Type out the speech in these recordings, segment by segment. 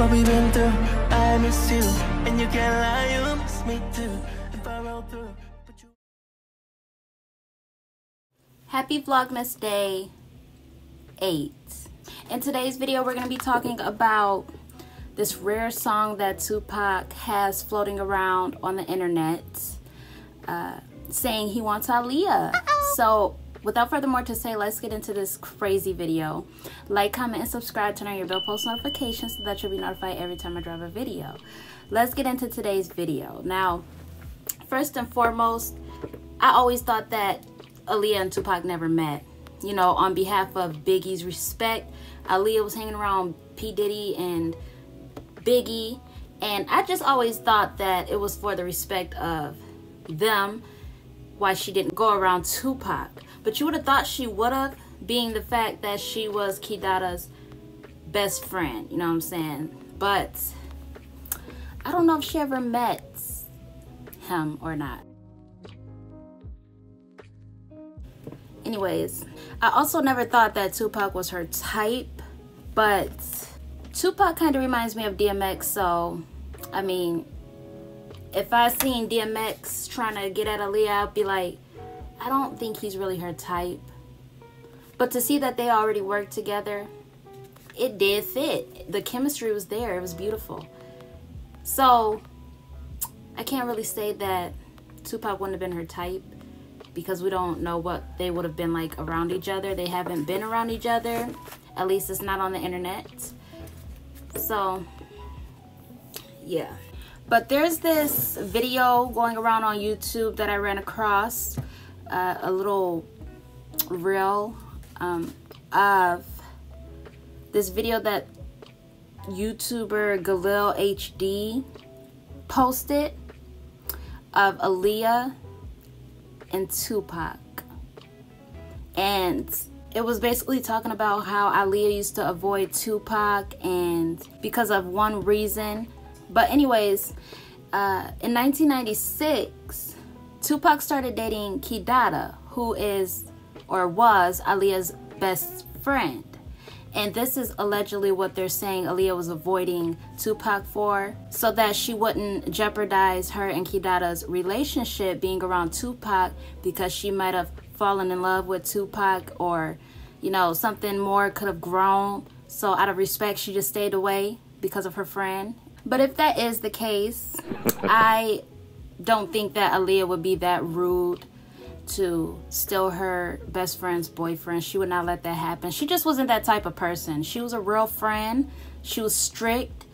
what we've been through. I miss you, and you can't lie, you miss me too. If I roll through, but you... Happy Vlogmas Day 8. In today's video, we're going to be talking about this rare song that Tupac has floating around on the internet, saying he wants Aaliyah. So without further more to say, let's get into this crazy video. Like, comment, and subscribe. Turn on your bell post notifications so that you'll be notified every time I drop a video. Let's get into today's video. Now, first and foremost, I always thought that Aaliyah and Tupac never met. You know, on behalf of Biggie's respect, Aaliyah was hanging around P. Diddy and Biggie, and I just always thought that it was for the respect of them why she didn't go around Tupac. But you would have thought she would have, being the fact that she was Key Dada's best friend, you know what I'm saying? But I don't know if she ever met him or not. Anyways, I also never thought that Tupac was her type, but Tupac kind of reminds me of DMX, so I mean, if I seen DMX trying to get at Aaliyah, I'd be like, I don't think he's really her type. But to see that they already worked together, it did fit. The chemistry was there. It was beautiful. So I can't really say that Tupac wouldn't have been her type, because we don't know what they would have been like around each other. They haven't been around each other. At least it's not on the internet. So yeah. But there's this video going around on YouTube that I ran across, a little reel of this video that YouTuber Galil HD posted of Aaliyah and Tupac. And it was basically talking about how Aaliyah used to avoid Tupac and because of one reason. But anyways, in 1996, Tupac started dating Key Dada, who is or was Aaliyah's best friend. And this is allegedly what they're saying Aaliyah was avoiding Tupac for, so that she wouldn't jeopardize her and Key Dada's relationship being around Tupac, because she might have fallen in love with Tupac, or, you know, something more could have grown. So out of respect, she just stayed away because of her friend. But if that is the case, I don't think that Aaliyah would be that rude to steal her best friend's boyfriend. She would not let that happen. She just wasn't that type of person. She was a real friend. She was strict,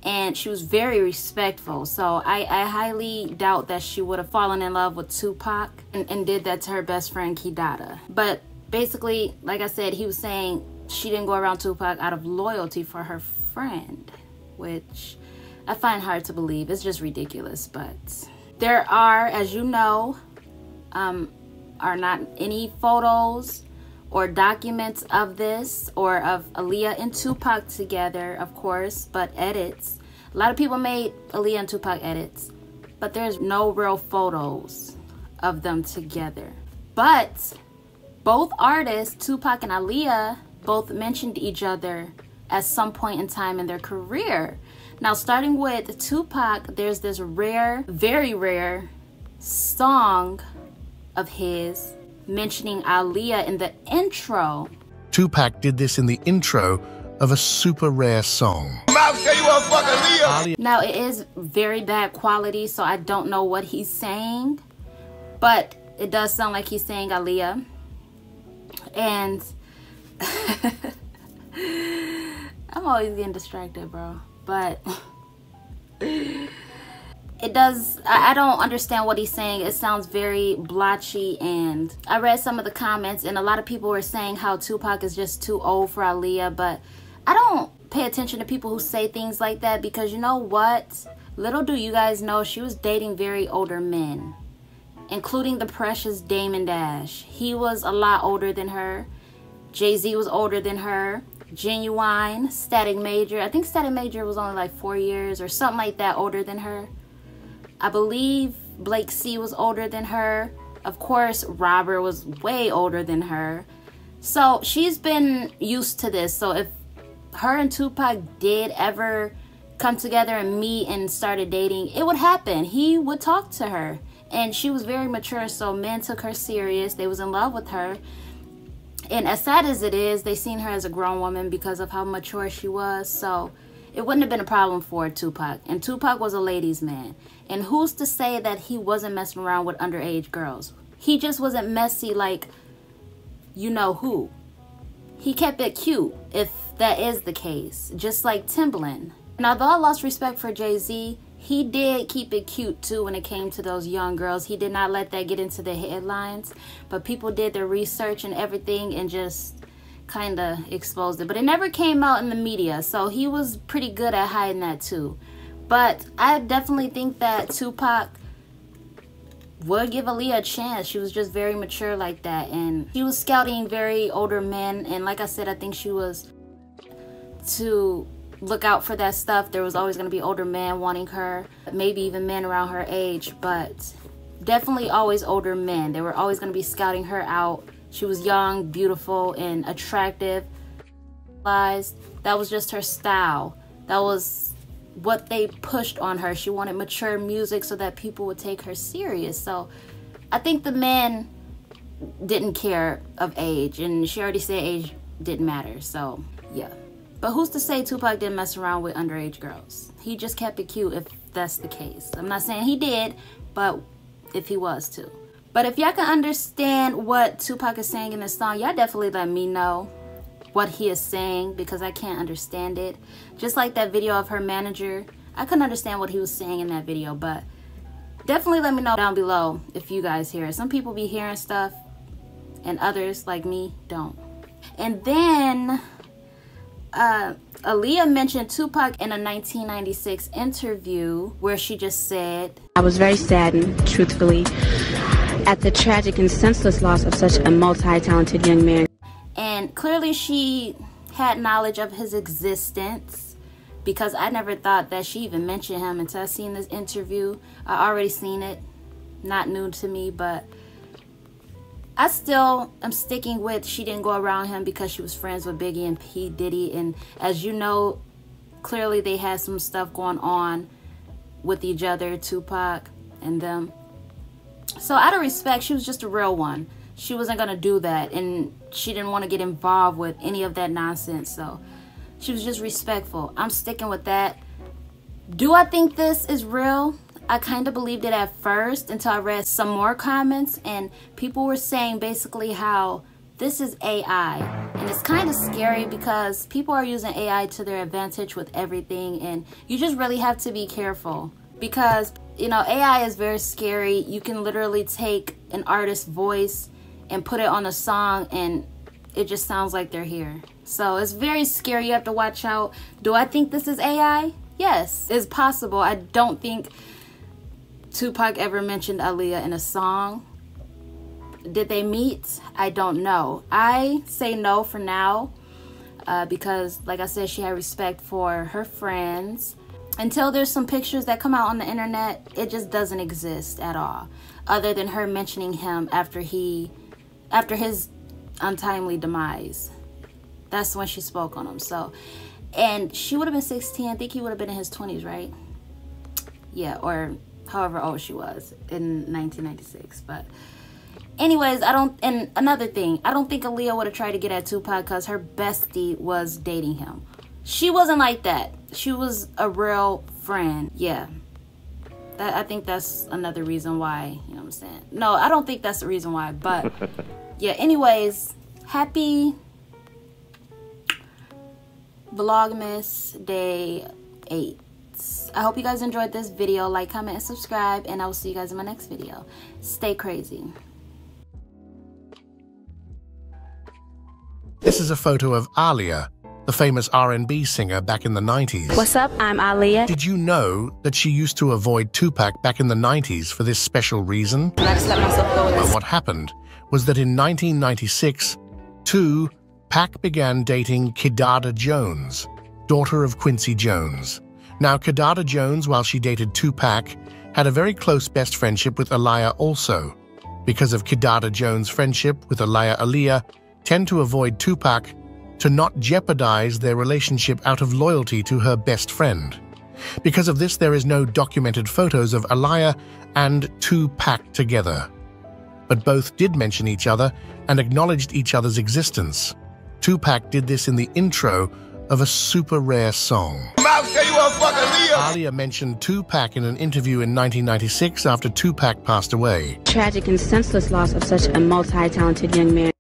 and she was very respectful. So I highly doubt that she would have fallen in love with Tupac and did that to her best friend Key Dada. But basically, like I said, he was saying she didn't go around Tupac out of loyalty for her friend, which I find hard to believe. It's just ridiculous. But there are, as you know, are not any photos or documents of this, or of Aaliyah and Tupac together, of course, but edits. A lot of people made Aaliyah and Tupac edits, but there's no real photos of them together. But both artists, Tupac and Aaliyah, both mentioned each other at some point in time in their career. Now, starting with Tupac, there's this rare, very rare song of his mentioning Aaliyah in the intro. Tupac did this in the intro of a super rare song. Now, it is very bad quality, so I don't know what he's saying, but it does sound like he's saying Aaliyah. And I'm always getting distracted, bro. But it does, I don't understand what he's saying. It sounds very blotchy, and I read some of the comments, and a lot of people were saying how Tupac is just too old for Aaliyah, but I don't pay attention to people who say things like that, because you know what? Little do you guys know, she was dating very older men, including the precious Damon Dash. He was a lot older than her. Jay-Z was older than her. Genuine, Static Major. I think Static Major was only like 4 years or something like that older than her. I believe Blake C was older than her. Of course, Robert was way older than her. So she's been used to this. So if her and Tupac did ever come together and meet and started dating, it would happen. He would talk to her, and she was very mature, so men took her serious. They was in love with her. And as sad as it is, they seen her as a grown woman because of how mature she was. So it wouldn't have been a problem for Tupac. And Tupac was a ladies' man. And who's to say that he wasn't messing around with underage girls? He just wasn't messy like you know who. He kept it cute, if that is the case, just like Timbaland. And although I lost respect for Jay-Z, he did keep it cute too when it came to those young girls. He did not let that get into the headlines, but people did their research and everything and just kind of exposed it. But it never came out in the media, so he was pretty good at hiding that too. But I definitely think that Tupac would give Aaliyah a chance. She was just very mature like that, and she was scouting very older men, and like I said, I think she was to look out for that stuff. There was always going to be older men wanting her, maybe even men around her age, but definitely always older men. They were always going to be scouting her out. She was young, beautiful, and attractive. That was just her style. That was what they pushed on her. She wanted mature music so that people would take her serious. So I think the men didn't care of age, and she already said age didn't matter. So yeah. But who's to say Tupac didn't mess around with underage girls? He just kept it cute if that's the case. I'm not saying he did, but if he was to. But if y'all can understand what Tupac is saying in this song, y'all definitely let me know what he is saying, because I can't understand it. Just like that video of her manager, I couldn't understand what he was saying in that video, but definitely let me know down below if you guys hear it. Some people be hearing stuff and others like me don't. And then Aaliyah mentioned Tupac in a 1996 interview where she just said, I was very saddened, truthfully, at the tragic and senseless loss of such a multi-talented young man. And clearly she had knowledge of his existence, because I never thought that she even mentioned him until I seen this interview. I already seen it, not new to me, but I still am sticking with she didn't go around him because she was friends with Biggie and P. Diddy. And as you know, clearly they had some stuff going on with each other, Tupac and them. So out of respect, she was just a real one. She wasn't going to do that, and she didn't want to get involved with any of that nonsense. So she was just respectful. I'm sticking with that. Do I think this is real? I kind of believed it at first until I read some more comments, and people were saying basically how this is AI. And it's kind of scary because people are using AI to their advantage with everything, and you just really have to be careful because, you know, AI is very scary. You can literally take an artist's voice and put it on a song and it just sounds like they're here. So it's very scary. You have to watch out. Do I think this is AI? Yes, it's possible. I don't think Tupac ever mentioned Aaliyah in a song. Did they meet? I don't know. I say no for now because, like I said, she had respect for her friends. Until there's some pictures that come out on the internet, it just doesn't exist at all, other than her mentioning him after his untimely demise. That's when she spoke on him. So, and she would have been 16. I think he would have been in his 20s, right? Yeah, or however old she was in 1996. But anyways, and another thing, I don't think Aaliyah would have tried to get at Tupac because her bestie was dating him. She wasn't like that. She was a real friend. Yeah. I think that's another reason why, you know what I'm saying? No, I don't think that's the reason why, but yeah, anyways, happy Vlogmas Day 8. I hope you guys enjoyed this video. Like, comment, and subscribe, and I will see you guys in my next video. Stay crazy. This is a photo of Aaliyah, the famous R&B singer back in the 90s. What's up? I'm Aaliyah. Did you know that she used to avoid Tupac back in the 90s for this special reason? I just let myself go with Well, this. what happened was that in 1996, Tupac began dating Kidada Jones, daughter of Quincy Jones. Now, Kidada Jones, while she dated Tupac, had a very close best friendship with Aaliyah also. Because of Kidada Jones' friendship with Aaliyah tend to avoid Tupac to not jeopardize their relationship out of loyalty to her best friend. Because of this, there is no documented photos of Aaliyah and Tupac together. But both did mention each other and acknowledged each other's existence. Tupac did this in the intro of a super rare song. Aaliyah mentioned Tupac in an interview in 1996 after Tupac passed away. Tragic and senseless loss of such a multi-talented young man.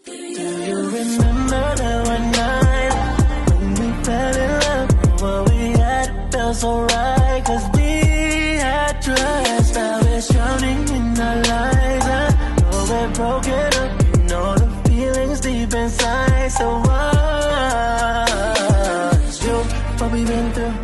Do you remember that one night when we fell in love? What we had felt so right, 'cause we had trust. Now we're drowning in our lives. I know we're broken up, you know the feelings deep inside. So what's you, what we've been through?